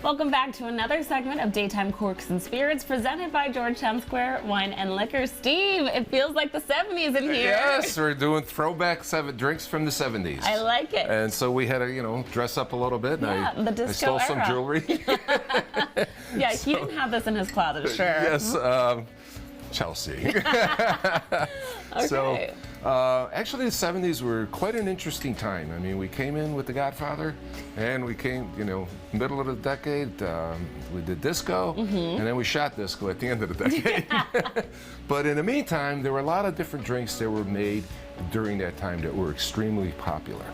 Welcome back to another segment of Daytime Corks and Spirits presented by Georgetown Square Wine and Liquor. Steve, it feels like the 70s in here. Yes, we're doing throwback drinks from the 70s. I like it. And so we had to, dress up a little bit. And yeah, the disco I stole era. some jewelry. Yeah, he didn't have this in his closet, sure. Yes, Chelsea. Okay. So, actually, the 70s were quite an interesting time. I mean, we came in with The Godfather, and we came, middle of the decade, we did disco, and then we shot disco at the end of the decade. But in the meantime, there were a lot of different drinks that were made during that time that were extremely popular.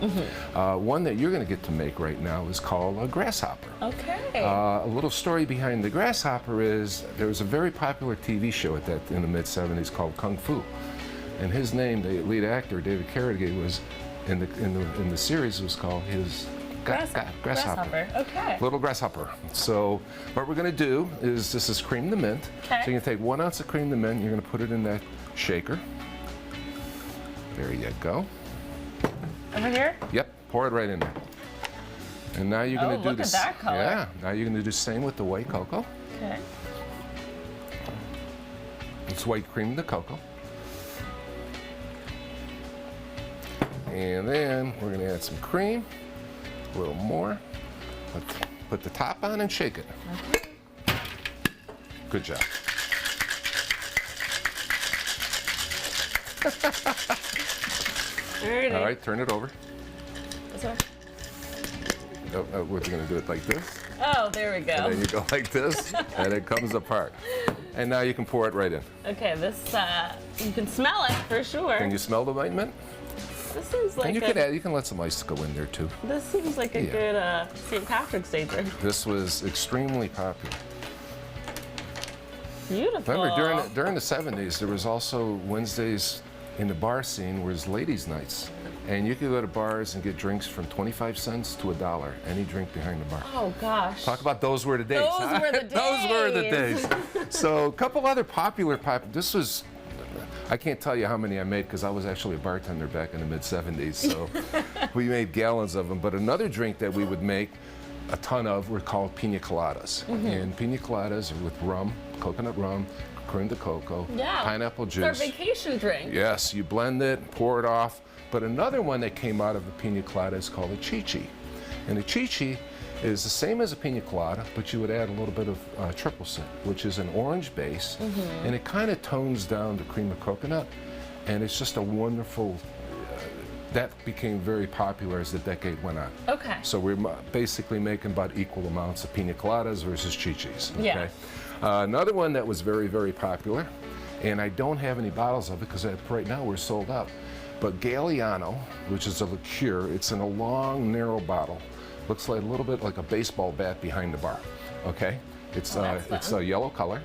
One that you're going to get to make right now is called a Grasshopper. Okay. A little story behind the Grasshopper is there was a very popular TV show in the mid-70s called Kung Fu. And his name, the lead actor, David Carradine, was in the series was called his Grasshopper. Okay. Little Grasshopper. So what we're going to do is this is cream de mint. Okay. So you're going to take 1 ounce of cream de mint. You're going to put it in that shaker. There you go. Over here? Yep. Pour it right in there. And now you're going to do look this. at that color. Yeah. Now you're going to do the same with the white cocoa. Okay. It's white cream de cocoa. And then we're going to add some cream, a little more. Put the top on and shake it. Okay. Good job. Alrighty. All right, turn it over. This way? We're going to do it like this. Oh, there we go. And then you go like this, and it comes apart. And now you can pour it right in. Okay, this, you can smell it for sure. Can you smell the white mint? This seems like And you can let some ice go in there too. This seems like a good St. Patrick's Day drink. This was extremely popular. Beautiful. Remember, during the 70s, there was also Wednesdays in the bar scene was ladies' nights. And you could go to bars and get drinks from 25 cents to $1, any drink behind the bar. Oh, gosh. Talk about those were the days. Those were the days. Those were the days. So a couple other popular, this was, I can't tell you how many I made because I was actually a bartender back in the mid-70s. So we made gallons of them. But another drink that we would make a ton of were called pina coladas. And pina coladas are with rum, coconut rum, cream de cocoa, pineapple juice. It's our vacation drink. Yes, you blend it, pour it off. But another one that came out of the pina colada is called a chichi. And a chichi is the same as a pina colada, but you would add a little bit of triple sec, which is an orange base, and it kind of tones down the cream of coconut, and it's just a wonderful, that became very popular as the decade went on. Okay. So we're basically making about equal amounts of pina coladas versus chichis. Okay? Yeah. Another one that was very, very popular, and I don't have any bottles of it because right now we're sold out, but Galliano, which is a liqueur, it's in a long, narrow bottle. Looks like a little bit like a baseball bat behind the bar. Okay, it's a yellow color,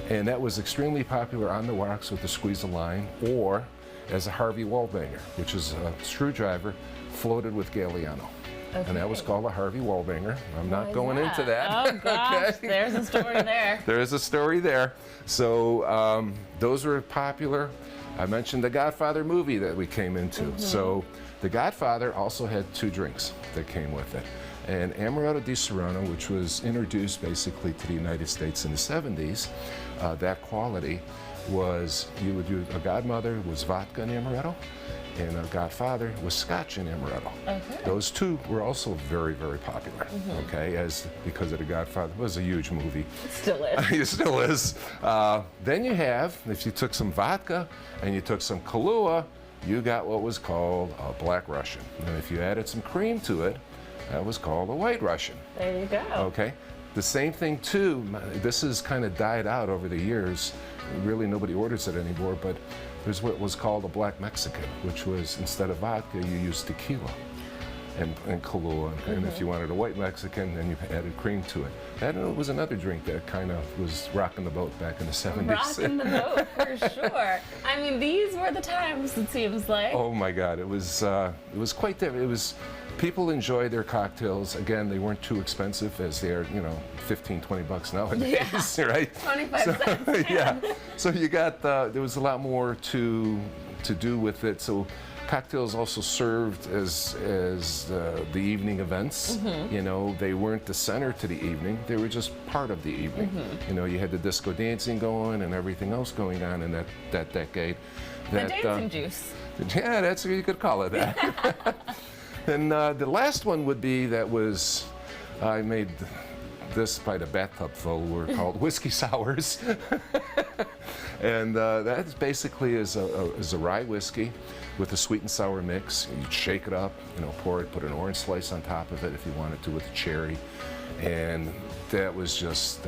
and that was extremely popular on the rocks with the squeeze of lime, or as a Harvey Wallbanger, which is a screwdriver floated with Galliano. Okay. And that was called a Harvey Wallbanger. I'm not going into that. Oh gosh, okay. There's a story there. There is a story there. So those were popular. I mentioned the Godfather movie that we came into. So the Godfather also had 2 drinks that came with it. And Amaretto di Serrano, which was introduced basically to the United States in the 70s, that quality was, you would do, a Godmother was vodka and Amaretto, and a Godfather was Scotch and Amaretto. Okay. Those 2 were also very, very popular, okay, because of the Godfather. It was a huge movie. It still is. It still is. Then you have, if you took some vodka and you took some Kahlua, you got what was called a Black Russian. And if you added some cream to it, that was called a White Russian. There you go. Okay. The same thing too, this has kind of died out over the years. Really nobody orders it anymore, but there's what was called a Black Mexican, which was instead of vodka, you used tequila and Kahlua. And if you wanted a white Mexican, then you added cream to it. That was another drink that kind of was rocking the boat back in the 70s. Rocking the boat, for sure. I mean, these were the times, it seems like. Oh my God, it was quite different. It was, people enjoyed their cocktails. Again, they weren't too expensive as they are, 15, 20 bucks nowadays, right? 25 cents. Yeah. So you got, there was a lot more to do with it. So Cocktails also served as the evening events. You know, they weren't the center to the evening; they were just part of the evening. You know, you had the disco dancing going and everything else going on in that decade. The dancing juice. Yeah, that's you could call it that. And the last one would be I made this by the bathtub full. Were called whiskey sours, and that basically is a rye whiskey with a sweet and sour mix. You'd shake it up, you know, pour it, put an orange slice on top of it if you wanted to with a cherry, and that was just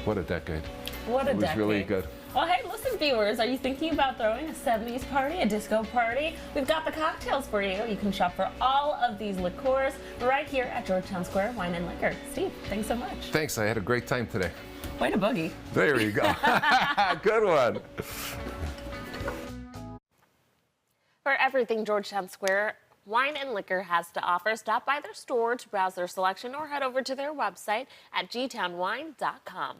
what a decade. What a decade. It was really good. Well, hey, listen, viewers, are you thinking about throwing a 70s party, a disco party? We've got the cocktails for you. You can shop for all of these liqueurs right here at Georgetown Square Wine and Liquor. Steve, thanks so much. Thanks. I had a great time today. Way to boogie. There you go. Good one. For everything Georgetown Square Wine and Liquor has to offer, stop by their store to browse their selection or head over to their website at gtownwine.com.